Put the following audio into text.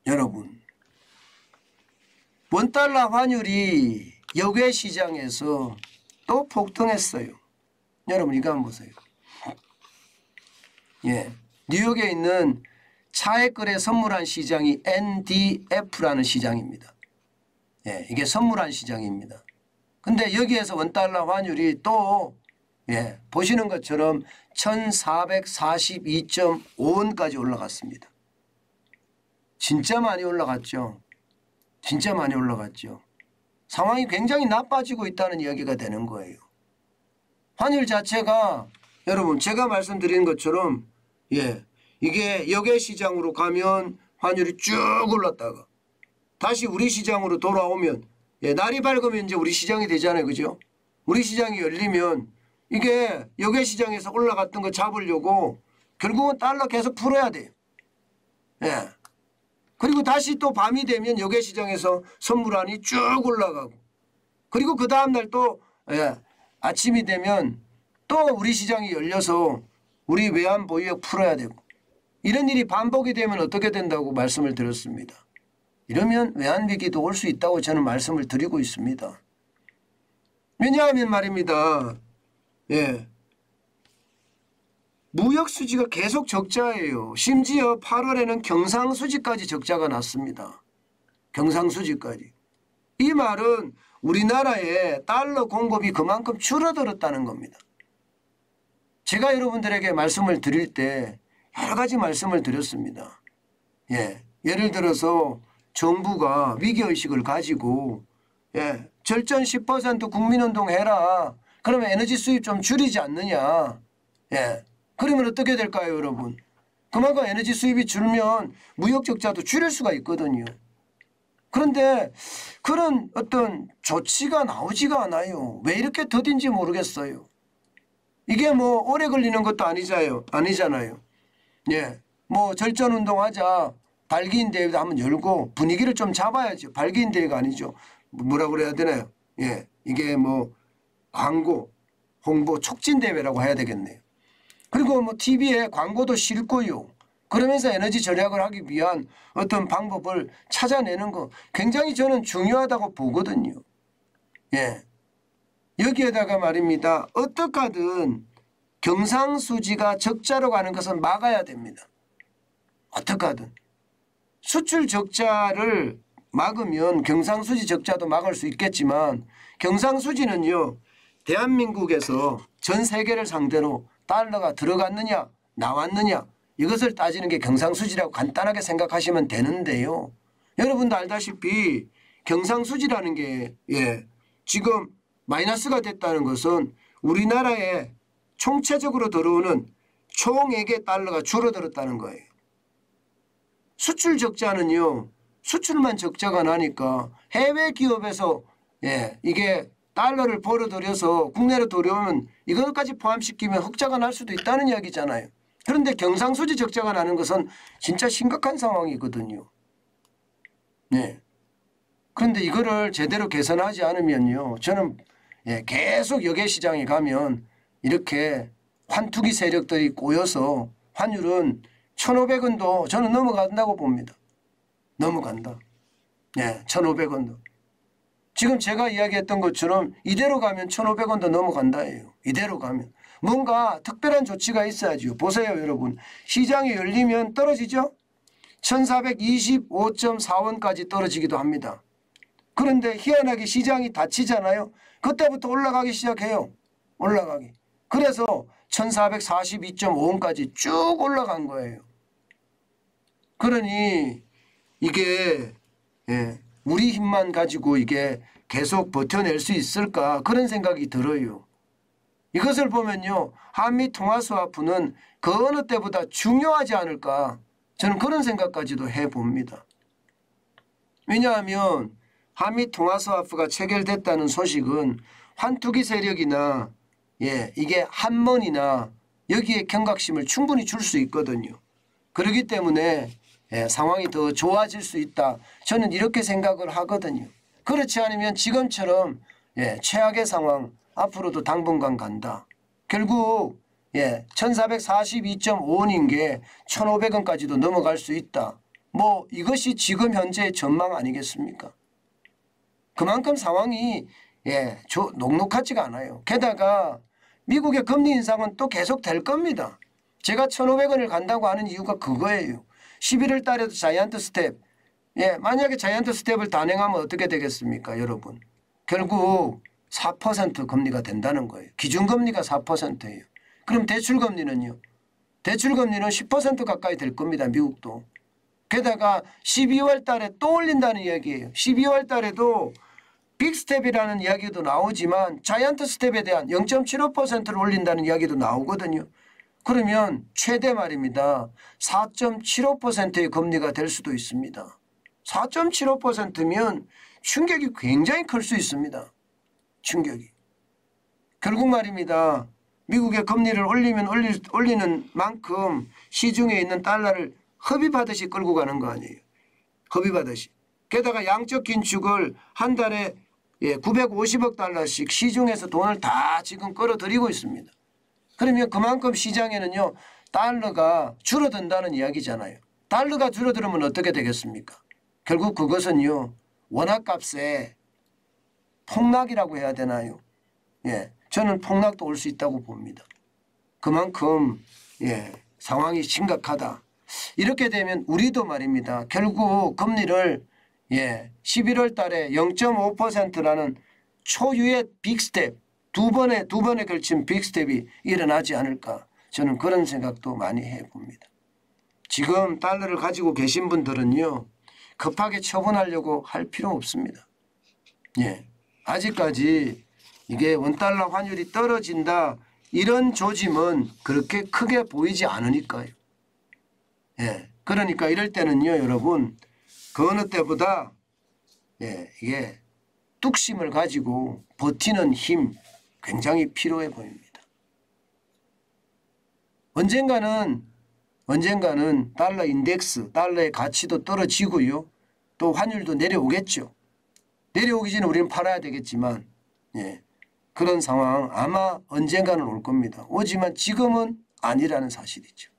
여러분, 원달러 환율이 역외 시장에서 또 폭등했어요. 여러분 이거 한번 보세요. 예, 뉴욕에 있는 차액거래 선물한 시장이 NDF라는 시장입니다. 예, 이게 선물한 시장입니다. 근데 여기에서 원달러 환율이 또 예, 보시는 것처럼 1442.5원까지 올라갔습니다. 진짜 많이 올라갔죠. 진짜 많이 올라갔죠. 상황이 굉장히 나빠지고 있다는 이야기가 되는 거예요. 환율 자체가 여러분 제가 말씀드린 것처럼 예, 이게 역외 시장으로 가면 환율이 쭉 올랐다가 다시 우리 시장으로 돌아오면 예, 날이 밝으면 이제 우리 시장이 되잖아요. 그죠? 우리 시장이 열리면 이게 역외 시장에서 올라갔던 거 잡으려고 결국은 달러 계속 풀어야 돼요. 예. 그리고 다시 또 밤이 되면 역외 시장에서 선물환이 쭉 올라가고 그리고 그 다음날 또 예, 아침이 되면 또 우리 시장이 열려서 우리 외환 보유액 풀어야 되고 이런 일이 반복이 되면 어떻게 된다고 말씀을 드렸습니다. 이러면 외환위기도 올 수 있다고 저는 말씀을 드리고 있습니다. 왜냐하면 말입니다. 예, 무역수지가 계속 적자예요. 심지어 8월에는 경상수지까지 적자가 났습니다. 경상수지까지. 이 말은 우리나라의 달러 공급이 그만큼 줄어들었다는 겁니다. 제가 여러분들에게 말씀을 드릴 때 여러 가지 말씀을 드렸습니다. 예, 예를 들어서 정부가 위기의식을 가지고 예, 절전 10% 국민운동 해라. 그러면 에너지 수입 좀 줄이지 않느냐. 예, 그러면 어떻게 될까요 여러분? 그만큼 에너지 수입이 줄면 무역 적자도 줄일 수가 있거든요. 그런데 그런 어떤 조치가 나오지가 않아요. 왜 이렇게 더딘지 모르겠어요. 이게 뭐 오래 걸리는 것도 아니잖아요. 예, 뭐 절전운동하자 발기인 대회도 한번 열고 분위기를 좀 잡아야죠. 발기인 대회가 아니죠. 뭐라 그래야 되나요? 예, 이게 뭐 광고, 홍보 촉진 대회라고 해야 되겠네요. 그리고 뭐 TV에 광고도 싣고요. 그러면서 에너지 절약을 하기 위한 어떤 방법을 찾아내는 거 굉장히 저는 중요하다고 보거든요. 예, 여기에다가 말입니다. 어떻게 하든 경상수지가 적자로 가는 것은 막아야 됩니다. 어떻게 하든. 수출 적자를 막으면 경상수지 적자도 막을 수 있겠지만 경상수지는요. 대한민국에서 전 세계를 상대로 달러가 들어갔느냐 나왔느냐 이것을 따지는 게 경상수지라고 간단하게 생각하시면 되는데요. 여러분도 알다시피 경상수지라는 게 예, 지금 마이너스가 됐다는 것은 우리나라에 총체적으로 들어오는 총액의 달러가 줄어들었다는 거예요. 수출 적자는요. 수출만 적자가 나니까 해외 기업에서 예, 이게 달러를 벌어들여서 국내로 들여오면 이것까지 포함시키면 흑자가 날 수도 있다는 이야기잖아요. 그런데 경상수지 적자가 나는 것은 진짜 심각한 상황이거든요. 네. 그런데 이거를 제대로 개선하지 않으면요. 저는 예, 계속 역외시장에 가면 이렇게 환투기 세력들이 꼬여서 환율은 1,500원도 저는 넘어간다고 봅니다. 넘어간다. 예, 1,500원도. 지금 제가 이야기했던 것처럼 이대로 가면 1,500원도 넘어간다예요. 이대로 가면. 뭔가 특별한 조치가 있어야죠. 보세요 여러분. 시장이 열리면 떨어지죠. 1,425.4원까지 떨어지기도 합니다. 그런데 희한하게 시장이 닫히잖아요. 그때부터 올라가기 시작해요. 올라가기. 그래서 1,442.5원까지 쭉 올라간 거예요. 그러니 이게 예, 우리 힘만 가지고 이게 계속 버텨낼 수 있을까 그런 생각이 들어요. 이것을 보면요. 한미통화스와프는 그 어느 때보다 중요하지 않을까 저는 그런 생각까지도 해봅니다. 왜냐하면 한미통화스와프가 체결됐다는 소식은 환투기 세력이나 예, 이게 한먼이나 여기에 경각심을 충분히 줄 수 있거든요. 그렇기 때문에 예, 상황이 더 좋아질 수 있다. 저는 이렇게 생각을 하거든요. 그렇지 않으면 지금처럼 예, 최악의 상황 앞으로도 당분간 간다. 결국 예, 1,442.5원인 게 1,500원까지도 넘어갈 수 있다. 뭐 이것이 지금 현재의 전망 아니겠습니까? 그만큼 상황이 녹록하지가 않아요. 게다가 미국의 금리 인상은 또 계속 될 겁니다. 제가 1,500원을 간다고 하는 이유가 그거예요. 11월 달에도 자이언트 스텝. 만약에 자이언트 스텝을 단행하면 어떻게 되겠습니까, 여러분? 결국 4% 금리가 된다는 거예요. 기준금리가 4%예요. 그럼 대출금리는요? 대출금리는 10% 가까이 될 겁니다, 미국도. 게다가 12월 달에 또 올린다는 이야기예요. 12월 달에도 빅스텝이라는 이야기도 나오지만 자이언트 스텝에 대한 0.75%를 올린다는 이야기도 나오거든요. 그러면 최대 말입니다. 4.75%의 금리가 될 수도 있습니다. 4.75%면 충격이 굉장히 클 수 있습니다. 충격이. 결국 말입니다. 미국의 금리를 올리는 만큼 시중에 있는 달러를 흡입하듯이 끌고 가는 거 아니에요. 흡입하듯이. 게다가 양적 긴축을 한 달에 950억 달러씩 시중에서 돈을 다 지금 끌어들이고 있습니다. 그러면 그만큼 시장에는요. 달러가 줄어든다는 이야기잖아요. 달러가 줄어들면 어떻게 되겠습니까? 결국 그것은요. 원화값의 폭락이라고 해야 되나요? 저는 폭락도 올 수 있다고 봅니다. 그만큼 상황이 심각하다. 이렇게 되면 우리도 말입니다. 결국 금리를 11월 달에 0.5%라는 초유의 빅스텝 두 번에 걸친 빅스텝이 일어나지 않을까. 저는 그런 생각도 많이 해봅니다. 지금 달러를 가지고 계신 분들은요. 급하게 처분하려고 할 필요 없습니다. 아직까지 이게 원달러 환율이 떨어진다 이런 조짐은 그렇게 크게 보이지 않으니까요. 그러니까 이럴 때는요 여러분 그 어느 때보다 이게 뚝심을 가지고 버티는 힘 굉장히 필요해 보입니다. 언젠가는 달러 인덱스 달러의 가치도 떨어지고요. 또 환율도 내려오겠죠. 내려오기 전에 우리는 팔아야 되겠지만 그런 상황 아마 언젠가는 올 겁니다. 오지만 지금은 아니라는 사실이죠.